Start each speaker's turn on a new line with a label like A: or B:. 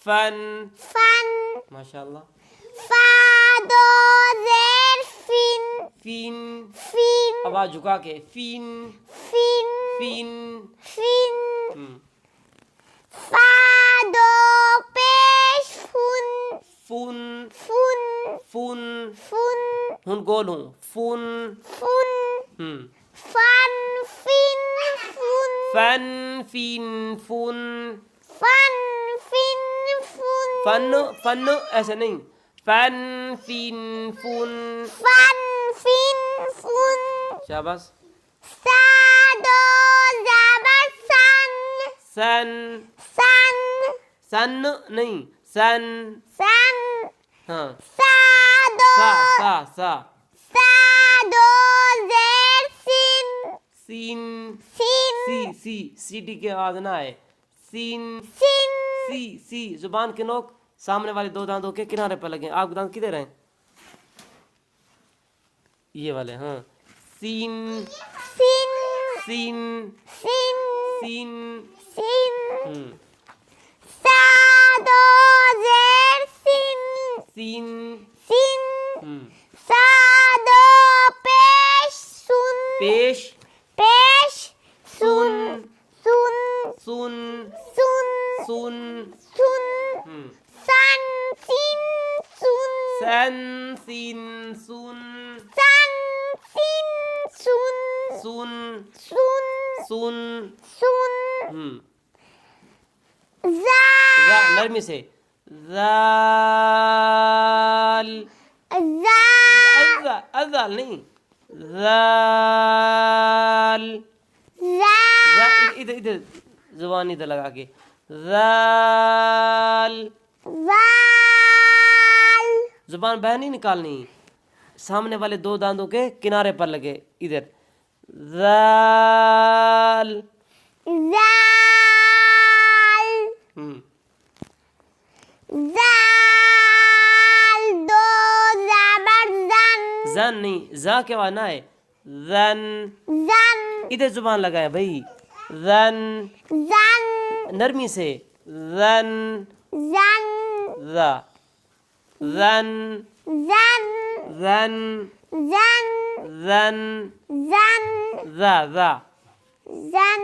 A: فن
B: فن
A: ماشاءاللہ.
B: فا دو زیر فن
A: فین
B: فن
A: آواز جھکا کے فین
B: فن
A: فین.
B: فن
A: ہم.
B: فا دو پیش فن
A: فن
B: فن
A: فن
B: فن
A: ہن گول ہوں فن.
B: فن
A: ہم.
B: فن فن فن
A: فن فین فن.
B: فن فن فن
A: فن فن ایسے نہیں. فن فین فن.
B: فن فن فن
A: شاباش.
B: سا دو زبر سن
A: سن
B: سن
A: سن نہیں سن.
B: سن
A: ہاں
B: سا دو
A: سا سا سا.
B: سا دو زیر سن
A: سین
B: سن
A: سی سی سی ٹی کی آواز نہ آئے. سین
B: سن
A: سی سی. زبان کے نوک سامنے والے دو دانتوں کے کنارے پر لگیں. آپ کے دانت کدھر ہیں؟ یہ والے. ہاں سین
B: سن
A: سین
B: سن
A: سین.
B: سن
A: ہم.
B: سا دو زیر سن
A: سین.
B: سن
A: ہم.
B: سا دو پیش سن
A: پیش
B: پیش
A: سن
B: سن
A: سن
B: سن
A: سن.
B: سن
A: ہم.
B: سن سن سن
A: سن سین سن
B: سن سن سن
A: سن
B: سن
A: سن.
B: سن
A: ہم.
B: زا
A: ذا نرمی سے. ذال.
B: زا
A: ازال نہیں. ذال.
B: زا
A: ادھر ادھر زبان ادھر لگا کے. ذال.
B: زال
A: زبان باہر نہیں نکالنی. سامنے والے دو دانتوں کے کنارے پر لگے ادھر. ذال.
B: زال
A: ہم.
B: زال دو زبر زن
A: زن نہیں زا کے بعد نہ ہے. زن
B: زن
A: ادھر زبان لگائے بھائی. زن
B: زن
A: نرمی سے. زن
B: زن
A: ذا زن
B: زن
A: زن
B: زن
A: زن
B: زن
A: ذا ذا.
B: زن